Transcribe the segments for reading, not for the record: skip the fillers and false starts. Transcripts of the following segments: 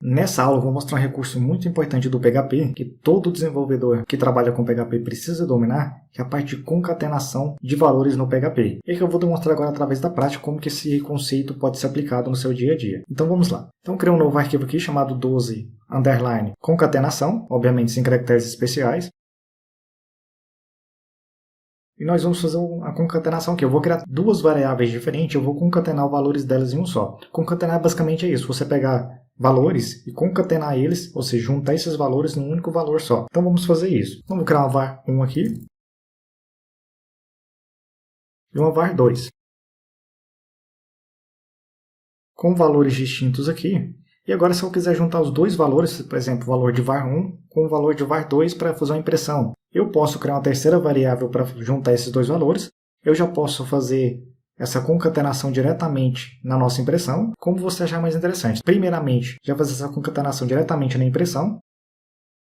Nessa aula eu vou mostrar um recurso muito importante do PHP, que todo desenvolvedor que trabalha com PHP precisa dominar, que é a parte de concatenação de valores no PHP. E que eu vou demonstrar agora através da prática como que esse conceito pode ser aplicado no seu dia a dia. Então vamos lá. Então eu criei um novo arquivo aqui chamado 12 underline concatenação, obviamente sem caracteres especiais. E nós vamos fazer a concatenação aqui. Eu vou criar duas variáveis diferentes, eu vou concatenar os valores delas em um só. Concatenar basicamente é isso, você pegar valores e concatenar eles, ou seja, juntar esses valores num único valor só. Então vamos fazer isso. Vamos criar uma var 1 aqui e uma var 2. Com valores distintos aqui. E agora se eu quiser juntar os dois valores, por exemplo, o valor de var 1 com o valor de var 2 para fazer uma impressão, eu posso criar uma terceira variável para juntar esses dois valores. Eu já posso fazer essa concatenação diretamente na nossa impressão, como você achar mais interessante. Primeiramente, já fazer essa concatenação diretamente na impressão.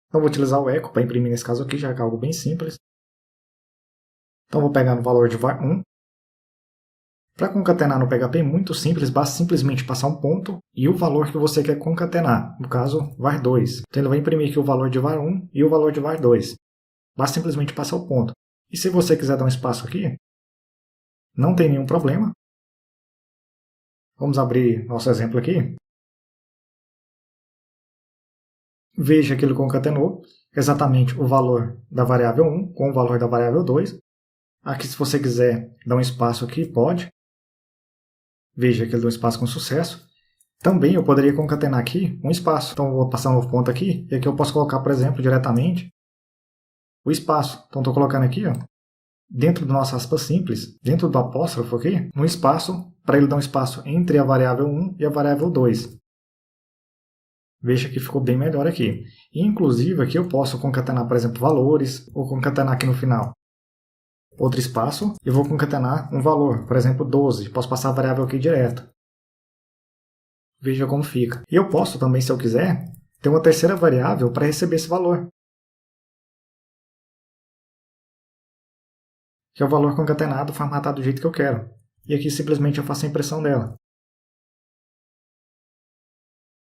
Então vou utilizar o echo para imprimir nesse caso aqui, já que é algo bem simples. Então vou pegar no valor de var 1. Para concatenar no PHP é muito simples, basta simplesmente passar um ponto e o valor que você quer concatenar, no caso var 2. Então ele vai imprimir aqui o valor de var 1 e o valor de var 2. Basta simplesmente passar o ponto. E se você quiser dar um espaço aqui, não tem nenhum problema. Vamos abrir nosso exemplo aqui. Veja que ele concatenou exatamente o valor da variável 1 com o valor da variável 2. Aqui, se você quiser dar um espaço aqui, pode. Veja que ele deu um espaço com sucesso. Também eu poderia concatenar aqui um espaço. Então, eu vou passar um novo ponto aqui. E aqui eu posso colocar, por exemplo, diretamente o espaço. Então, estou colocando aqui, ó, dentro do nosso aspas simples, dentro do apóstrofo aqui, um espaço para ele dar um espaço entre a variável 1 e a variável 2. Veja que ficou bem melhor aqui. E, inclusive, aqui eu posso concatenar, por exemplo, valores, ou concatenar aqui no final outro espaço, e vou concatenar um valor, por exemplo, 12. Posso passar a variável aqui direto. Veja como fica. E eu posso também, se eu quiser, ter uma terceira variável para receber esse valor, que é o valor concatenado, formatado do jeito que eu quero. E aqui simplesmente eu faço a impressão dela.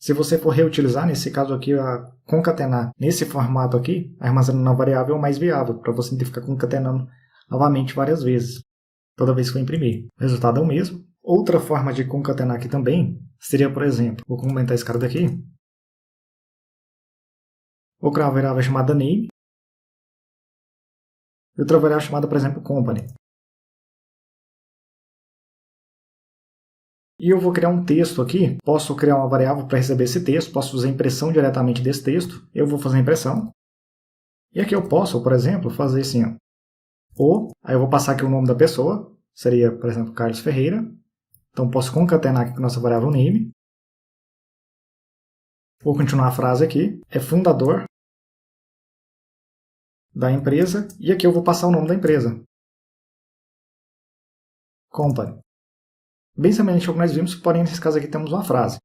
Se você for reutilizar, nesse caso aqui, a concatenar nesse formato aqui, armazenando na variável é o mais viável, para você não ter que ficar concatenando novamente várias vezes, toda vez que eu imprimir. O resultado é o mesmo. Outra forma de concatenar aqui também seria, por exemplo, vou comentar esse cara daqui. Vou criar uma variável chamada name. E outra variável chamada, por exemplo, company. E eu vou criar um texto aqui. Posso criar uma variável para receber esse texto. Posso fazer a impressão diretamente desse texto. Eu vou fazer a impressão. E aqui eu posso, por exemplo, fazer assim, ó. Ou, aí eu vou passar aqui o nome da pessoa, seria, por exemplo, Carlos Ferreira. Então, posso concatenar aqui com a nossa variável name. Vou continuar a frase aqui. É fundador da empresa. E aqui eu vou passar o nome da empresa. Company. Bem semelhante ao que nós vimos, porém, nesse caso aqui temos uma frase.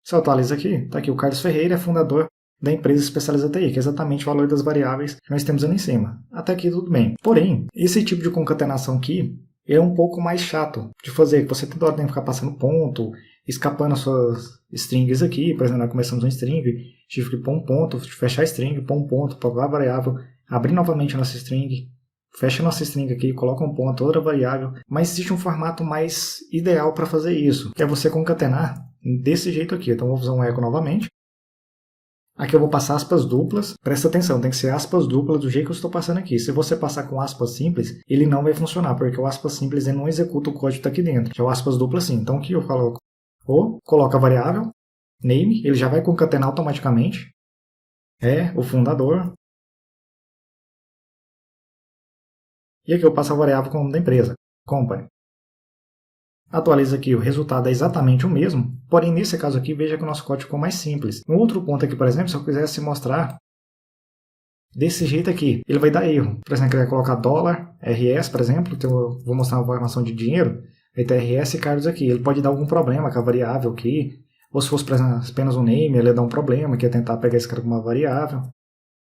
Se eu atualizo aqui, está aqui o Carlos Ferreira, é fundador da empresa especializada TI, que é exatamente o valor das variáveis que nós temos ali em cima. Até aqui tudo bem. Porém, esse tipo de concatenação aqui é um pouco mais chato de fazer, que você toda hora tem que ficar passando ponto, escapando as suas strings aqui. Por exemplo, nós começamos uma string, tive que pôr um ponto, fechar a string, pôr um ponto, provar a variável, abrir novamente a nossa string, fecha a nossa string aqui, coloca um ponto, outra variável. Mas existe um formato mais ideal para fazer isso, que é você concatenar desse jeito aqui. Então, vou usar um echo novamente. Aqui eu vou passar aspas duplas. Presta atenção, tem que ser aspas duplas do jeito que eu estou passando aqui. Se você passar com aspas simples, ele não vai funcionar, porque o aspas simples ele não executa o código que está aqui dentro. Já o aspas duplas sim. Então aqui eu coloco a variável, name, ele já vai concatenar automaticamente. É o fundador. E aqui eu passo a variável com o nome da empresa, company. Atualiza aqui, o resultado é exatamente o mesmo, porém nesse caso aqui veja que o nosso código ficou mais simples. Um outro ponto aqui, por exemplo, se eu quisesse mostrar desse jeito aqui, ele vai dar erro. Por exemplo, eu quiser colocar $RS, por exemplo, então eu vou mostrar uma informação de dinheiro, aí tem RS e Carlos aqui. Ele pode dar algum problema com a variável aqui, ou se fosse apenas um name, ele ia dar um problema, que ia tentar pegar esse cara como uma variável.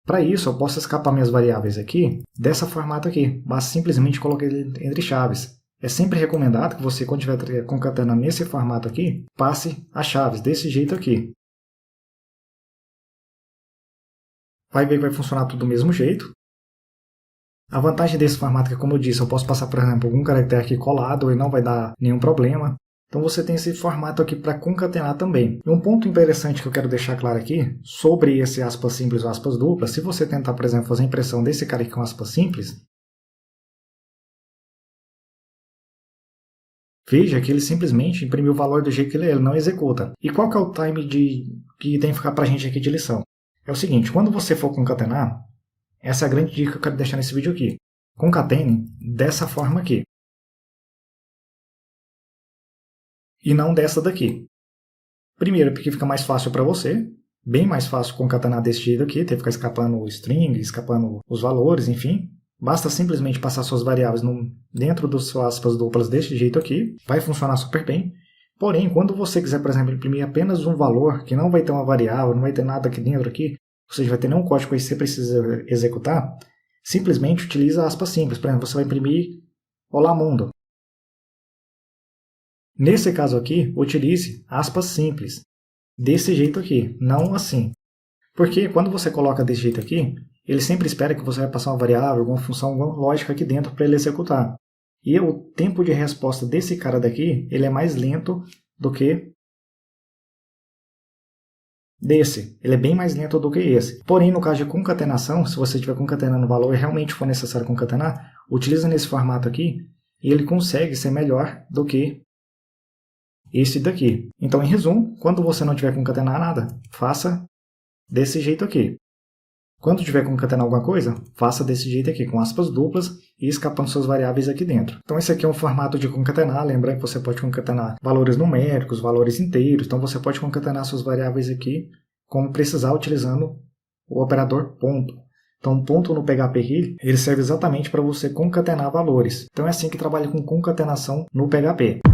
Para isso, eu posso escapar minhas variáveis aqui dessa formato aqui, basta simplesmente colocar ele entre chaves. É sempre recomendado que você, quando estiver concatenando nesse formato aqui, passe as chaves desse jeito aqui. vai ver que vai funcionar tudo do mesmo jeito. A vantagem desse formato é que, como eu disse, eu posso passar, por exemplo, algum caractere aqui colado e não vai dar nenhum problema. Então você tem esse formato aqui para concatenar também. E um ponto interessante que eu quero deixar claro aqui, sobre esse aspas simples ou aspas duplas, se você tentar, por exemplo, fazer a impressão desse cara aqui com aspas simples, veja que ele simplesmente imprimiu o valor do jeito que ele não executa. E qual que é o time que tem que ficar para a gente aqui de lição? É o seguinte, quando você for concatenar, essa é a grande dica que eu quero deixar nesse vídeo aqui. Concatene dessa forma aqui. E não dessa daqui. Primeiro, porque fica mais fácil para você. Bem mais fácil concatenar desse jeito aqui, ter que ficar escapando o string, escapando os valores, enfim. Basta simplesmente passar suas variáveis dentro das suas aspas duplas desse jeito aqui. Vai funcionar super bem. Porém, quando você quiser, por exemplo, imprimir apenas um valor, que não vai ter uma variável, não vai ter nada aqui dentro aqui, ou seja, vai ter nenhum código que você precisa executar, simplesmente utiliza aspas simples. Por exemplo, você vai imprimir Olá Mundo. Nesse caso aqui, utilize aspas simples. Desse jeito aqui, não assim. Porque quando você coloca desse jeito aqui, ele sempre espera que você vai passar uma variável, alguma função, alguma lógica aqui dentro para ele executar. E o tempo de resposta desse cara daqui, ele é mais lento do que desse. Ele é bem mais lento do que esse. Porém, no caso de concatenação, se você estiver concatenando o valor e realmente for necessário concatenar, utiliza nesse formato aqui e ele consegue ser melhor do que esse daqui. Então, em resumo, quando você não tiver concatenar nada, faça desse jeito aqui. Quando tiver concatenar alguma coisa, faça desse jeito aqui, com aspas duplas e escapando suas variáveis aqui dentro. Então esse aqui é um formato de concatenar, lembrando que você pode concatenar valores numéricos, valores inteiros, então você pode concatenar suas variáveis aqui como precisar utilizando o operador ponto. Então o ponto no PHP aqui, ele serve exatamente para você concatenar valores. Então é assim que trabalha com concatenação no PHP.